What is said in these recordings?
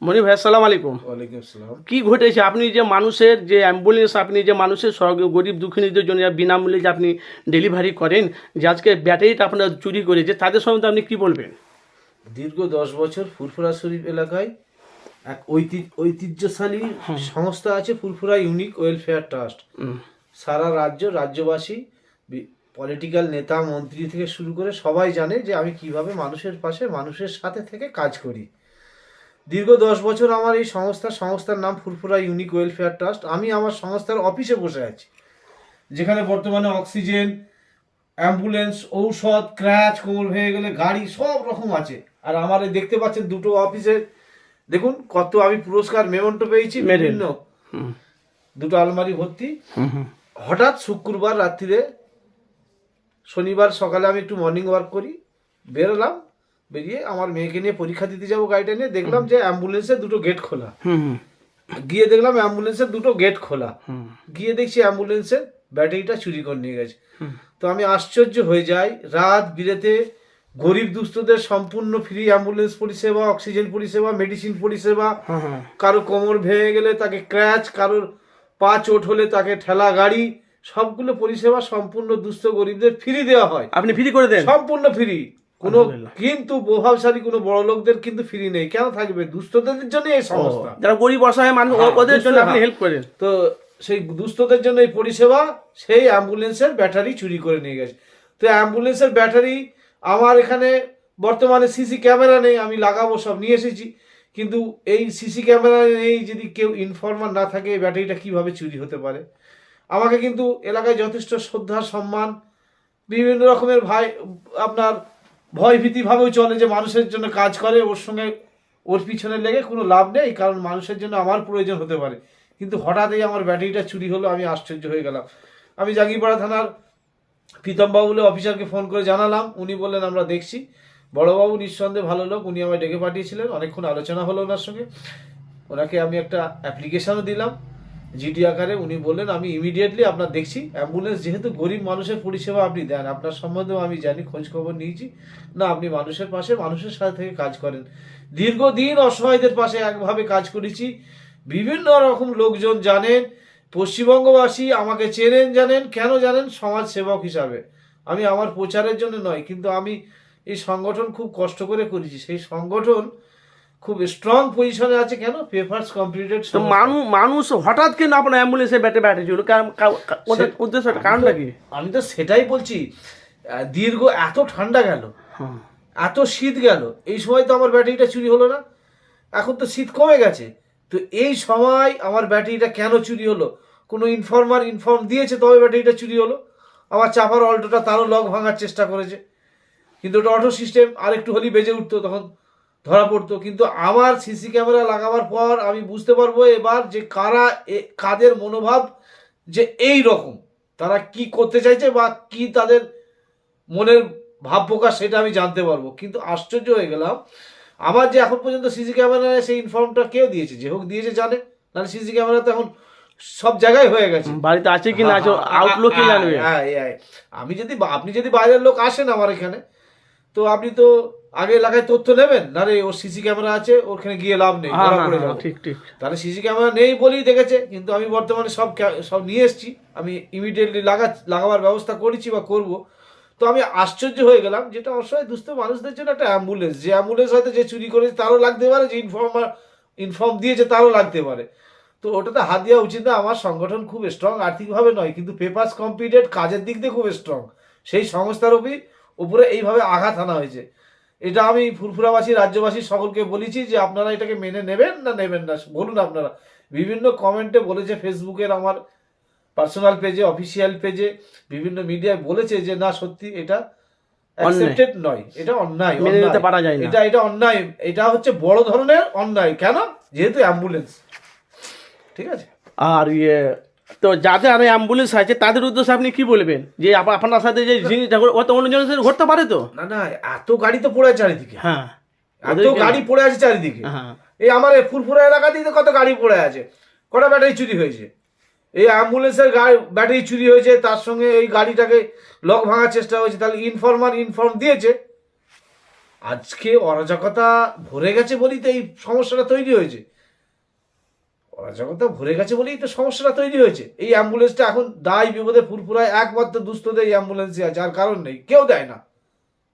মনি ভাই আসসালামু আলাইকুম। ওয়ালাইকুম আসসালাম। কি ঘটেছে? আপনি যে মানুষের যে অ্যাম্বুলেন্স, আপনি যে মানুষের গরিব দুঃখিনীদের জন্য বিনামূল্যে যে আপনি ডেলিভারি করেন, যে আজকে ব্যাটারিটা আপনার চুরি করেছে, তাদের সম্বন্ধে আপনি কি বলবেন? দীর্ঘ 10 বছর ফুরফুরা শরীফ এলাকায় এক ঐতিহ্যশালী সংস্থা আছে, ফুরফুরা ইউনিক ওয়েলফেয়ার ট্রাস্ট। সারা রাজ্যবাসী, পলিটিক্যাল নেতা মন্ত্রী থেকে শুরু করে সবাই জানে যে আমি কিভাবে মানুষের পাশে মানুষের সাথে থেকে কাজ করি। দীর্ঘ 10 বছর আমার এই সংস্থার নাম ফুরফুরা ইউনিক ওয়েলফেয়ার ট্রাস্ট। আমি আমার সংস্থার অফিসে বসে আছি, যেখানে বর্তমানে অক্সিজেন, অ্যাম্বুলেন্স, ঔষধ, ক্র্যাচ, কোমর ভেঙে গেলে গাড়ি, সব রকম আছে। আর আমার এই দেখতে পাচ্ছেন দুটো অফিসে, দেখুন কত আমি পুরস্কার মেমেন্টো পেয়েছি, বিভিন্ন দুটো আলমারি ভর্তি। হঠাৎ শুক্রবার রাত্রিরে, শনিবার সকালে আমি একটু মর্নিং ওয়ার্ক করি, বেরোলাম, বেরিয়ে আমার মেয়েকে নিয়ে পরীক্ষা দিতে যাবো গাড়িটা নিয়ে, দেখলাম যে অ্যাম্বুলেন্সের দুটো গেট খোলা। গিয়ে দেখলাম অ্যাম্বুলেন্সের দুটো গেট খোলা। গিয়ে দেখছি অ্যাম্বুলেন্সের ব্যাটারিটা চুরি করে নিয়ে গেছে। তো আমি আশ্চর্য হয়ে যাই, রাত বিরেতে গরিব দুস্থদের সম্পূর্ণ ফ্রি অ্যাম্বুলেন্স পরিষেবা, অক্সিজেন পরিষেবা, মেডিসিন পরিষেবা, কারো কোমর ভেঙে গেলে তাকে ক্র্যাচ, কারোর পা চোট হলে তাকে ঠেলা গাড়ি, সবগুলো পরিষেবা সম্পূর্ণ দুস্থ গরিবদের ফ্রি দেওয়া হয়। আপনি ফ্রি করে দেন? সম্পূর্ণ ফ্রি। কোনো কিন্তু প্রভাবশালী কোনো বড় লোকদের কিন্তু ফ্রি নেই। কেন থাকবে? দুস্থদের জন্য এই সংস্থা, যারা গরিব অসহায় মানুষ, ওদের জন্য আপনি হেল্প করেন। তো সেই দুস্থদের জন্য এই পরিষেবা, সেই অ্যাম্বুলেন্সের ব্যাটারি চুরি করে নিয়ে গেছে। তো অ্যাম্বুলেন্সের ব্যাটারি আমার এখানে বর্তমানে সিসি ক্যামেরা নেই, আমি লাগাবো, সব নিয়ে এসেছি, কিন্তু এই সিসি ক্যামেরা নেই, যদি কেউ ইনফর্মার না থাকে এই ব্যাটারিটা কিভাবে চুরি হতে পারে? আমাকে কিন্তু এলাকায় যথেষ্ট শ্রদ্ধা সম্মান, বিভিন্ন রকমের আপনার ভয়ভীতিভাবেও চলে, যে মানুষের জন্য কাজ করে, ওর সঙ্গে ওর পিছনে লেগে কোনো লাভ নেই, কারণ মানুষের জন্য আমার প্রয়োজন হতে পারে। কিন্তু হঠাৎই আমার ব্যাটারিটা চুরি হলো, আমি আশ্চর্য হয়ে গেলাম। আমি জাঙ্গিপাড়া থানার প্রীতমবাবু বলে অফিসারকে ফোন করে জানালাম, উনি বললেন আমরা দেখছি। বড়বাবু নিঃসন্দেহে ভালো লোক, উনি আমায় ডেকে পাঠিয়েছিলেন, অনেকক্ষণ আলোচনা হলো ওনার সঙ্গে। ওনাকে আমি একটা অ্যাপ্লিকেশনও দিলাম জিডি আকারে। উনি বললেন আমি ইমিডিয়েটলি আপনার দেখছি। অ্যাম্বুলেন্স যেহেতু গরিব মানুষের পরিষেবা আপনি দেন, আপনার সম্বন্ধেও আমি জানি, খোঁজ খবর নিয়েছি, না আপনি মানুষের পাশে মানুষের সাথে থেকে কাজ করেন। দীর্ঘদিন অসহায়দের পাশে একভাবে কাজ করেছি। বিভিন্ন রকম লোকজন জানেন, পশ্চিমবঙ্গবাসী আমাকে চেনেন, জানেন কেন জানেন? সমাজ সেবক হিসাবে। আমি আমার প্রচারের জন্য নয়, কিন্তু আমি এই সংগঠন খুব কষ্ট করে করেছি। সেই সংগঠন খুব স্ট্রং পজিশনে আছে। কেন? Papers completed. তো মানুষ হঠাৎ কেন আপনার অ্যাম্বুলেন্সে ব্যাটারি চুরি? ওদের উদ্দেশ্যটা কারণটা কি? আমি তো সেটাই বলছি। দীর্ঘ এত ঠান্ডা গেল, এত শীত গেল, এই সময় তো আমার ব্যাটারিটা চুরি হলো না। এখন তো শীত কমে গেছে, তো এই সময় আমার ব্যাটারিটা কেন চুরি হলো? কোনো ইনফর্ম দিয়েছে তবে ব্যাটারিটা চুরি হলো। আমার চাপার অল্টোটা তারও লক ভাঙার চেষ্টা করেছে, কিন্তু ওটা অটো সিস্টেম, আর একটু হলেই বেজে উঠতো, তখন ধরা পড়তো। কিন্তু আমার সিসি ক্যামেরা লাগাবার পর আমি বুঝতে পারবো এবার যে কাদের মনোভাব, যে এই রকম তারা কি করতে চাইছে বা কি তাদের মনের ভাব প্রকাশ, সেটা আমি জানতে পারবো। কিন্তু আশ্চর্য হয়ে গেলাম, আমার যে এখন পর্যন্ত সিসি ক্যামেরায় সেই ইনফর্মটা কে দিয়েছে, যে হোক দিয়েছে জানে, নাহলে সিসি ক্যামেরা তো এখন সব জায়গায় হয়ে গেছে, বাড়িতে আছে কি না আছে আউটলুক কি জানবে। আপনি যদি বাইরের লোক আসেন আমার এখানে, তো আপনি তো আগে এলাকায় তথ্য নেবেন, না রে ওর সিসি ক্যামেরা আছে, ওখানে গিয়ে লাভ নেই, ঠিক ঠিক। তাহলে সিসি ক্যামেরা নেই বলেই দেখেছে। কিন্তু আমি বর্তমানে সব নিয়ে এসেছি, আমি ইমিডিয়েটলি লাগাবার ব্যবস্থা করেছি বা করব। তো আমি আশ্চর্য হয়ে গেলাম, যেটা অসহায় দুস্থ মানুষদের জন্য একটা অ্যাম্বুলেন্স, যে অ্যাম্বুলেন্স হয়তো যে চুরি করেছে তারও লাগতে পারে, যে ইনফর্ম দিয়েছে তারও লাগতে পারে। তো ওটাতে হাত দেওয়া উচিত না। আমার সংগঠন খুব স্ট্রং, আর্থিকভাবে নয়, কিন্তু পেপারস কমপ্লিটেড কাজের দিক দিয়ে খুব স্ট্রং। সেই সংস্থার উপরে এইভাবে আঘাত আনা হয়েছে। এটা আমি ফুরফুরাবাসী, রাজ্যবাসী সকলকে বলেছি যে আপনারা এটাকে মেনে নেবেন না নেবেন না বলুন। আপনারা বিভিন্ন কমেন্টে বলেছে, ফেসবুকের আমার পার্সোনাল পেজে, অফিসিয়াল পেজে, বিভিন্ন মিডিয়ায় বলেছে যে না সত্যি এটা অ্যাকসেপ্টেড নয়, এটা অন্যায়, মেনে নিতে পারা যায় না, এটা অন্যায়, এটা হচ্ছে বড় ধরনের অন্যায়। কেন? যেহেতু অ্যাম্বুলেন্স। ঠিক আছে। আর তো যাদের আর অ্যাম্বুলেন্স আছে তাদের উদ্দেশ্যে আপনি কি বলবেন? যে আপনার সাথে যে জিনিসটা অত অন্যজনের সাথে ঘটতে পারে তো? না, এত গাড়ি তো পড়ে আছে চারিদিকে। হ্যাঁ, এত গাড়ি পড়ে আছে চারিদিকে। হ্যাঁ, এই আমার ফুরফুরা এলাকাতেই তো কত গাড়ি পড়ে আছে। কটা ব্যাটারি চুরি হয়েছে? এই অ্যাম্বুলেন্সের ব্যাটারি চুরি হয়েছে, তার সঙ্গে এই গাড়িটাকে লক ভাঙার চেষ্টা হয়েছে। তাহলে ইনফর্ম দিয়েছে, আজকে অরাজকতা ভরে গেছে বলেই তো এই সমস্যাটা তৈরি হয়েছে। অরাজকতা ভরে গেছে বলেই তো সমস্যাটা তৈরি হয়েছে। এই অ্যাম্বুলেন্সটা এখন দায় বিপদে ফুরফুরায় একমাত্র দুস্থদের এই অ্যাম্বুলেন্সই আছে, আর কারণ নেই, কেউ দেয় না।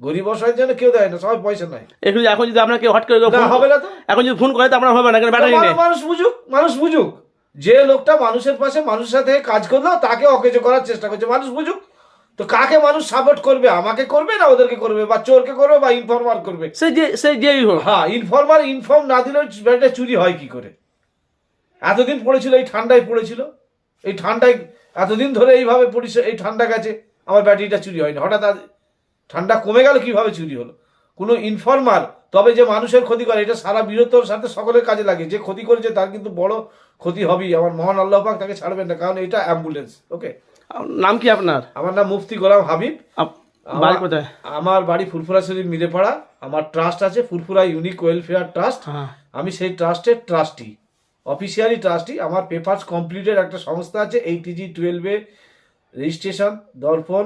গরিব অসহায়ের জন্য কেউ দেয় না, সবাই পয়সা নাই। একটু এখন যদি আপনাকে হট করে না, হবে না তো। এখন যদি ফোন করে তো আপনার হবে না, কারণ ব্যাটারি নেই। মানুষ বুঝুক যে লোকটা মানুষের পাশে মানুষের সাথে কাজ করলো তাকে অকেজো করার চেষ্টা করছে, মানুষ বুঝুক। তো কাকে মানুষ সাপোর্ট করবে? আমাকে করবে না ওদেরকে করবে, বা চোরকে করবে, বা ইনফরমার করবে? সে যেই হোক। হ্যাঁ, ইনফর্ম না দিলে ব্যাটারিটা চুরি হয় কি করে? এতদিন পড়েছিল, এই ঠান্ডায় পড়েছিল, এই ঠান্ডায় এতদিন ধরে এইভাবে পড়েছে, এই ঠান্ডা গেছে, আমার ব্যাটারিটা চুরি হয়নি, হঠাৎ আজ ঠান্ডা কমে গেল, কিভাবে চুরি হলো? কোনো ইনফর্মার তবে যে মানুষের ক্ষতি করে, এটা সারা বীরত্বর সাথে সকলের কাজে লাগে। যে ক্ষতি করেছে তার কিন্তু বড় ক্ষতি হবেই, আমার মহান আল্লাহ পাক তাকে ছাড়বেন না, কারণ এটা অ্যাম্বুলেন্স। ওকে, নাম কি আপনার? আমার নাম মুফতি গোলাম হাবিব। বাড়ি কোথায়? আমার বাড়ি ফুরফুরা শরীফ মিলেপাড়া। আমার ট্রাস্ট আছে ফুরফুরা ইউনিক ওয়েলফেয়ার ট্রাস্ট। আমি সেই ট্রাস্টের ট্রাস্টি, অফিসিয়ালি ট্রাস্টি। আমার পেপারস কমপ্লিটেড একটা সংস্থা আছে, এইটিজি 12-এ রেজিস্ট্রেশন, দর্পণ,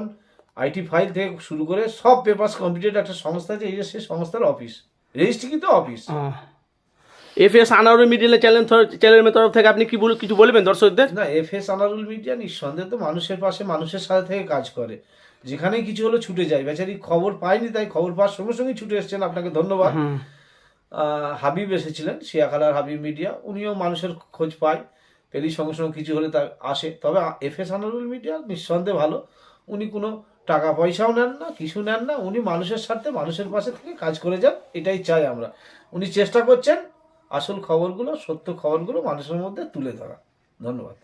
আইটি ফাইল থেকে শুরু করে সব পেপারস কমপ্লিটেড একটা সংস্থা আছে, এই যে সেই সংস্থার অফিস, রেজিস্ট্রিকৃত অফিস। এফএস আনারুল মিডিয়া চ্যানেলের তরফ থেকে আপনি কিছু বলবেন দর্শকদের? না, এফএস আনারুল মিডিয়া নিঃসন্দেহে তো মানুষের পাশে মানুষের সাথে থেকে কাজ করে। যেখানেই কিছু হলো ছুটে যায়, বেচারি খবর পায়নি, তাই খবর পাওয়ার সঙ্গে সঙ্গে ছুটে এসেছেন, আপনাকে ধন্যবাদ। হাবিব এসেছিলেন, শিয়াখালার হাবিব মিডিয়া, উনিও মানুষের খোঁজ পায়, পেলি সঙ্গে সঙ্গে কিছু হলে তা আসে। তবে এফএস আনারুল মিডিয়া নিঃসন্দেহে ভালো, উনি কোনো টাকা পয়সাও নেন না, কিছু নেন না, উনি মানুষের স্বার্থে মানুষের পাশে থেকে কাজ করে যান, এটাই চাই আমরা। উনি চেষ্টা করছেন আসল খবরগুলো, সত্য খবরগুলো মানুষের মধ্যে তুলে ধরা। ধন্যবাদ।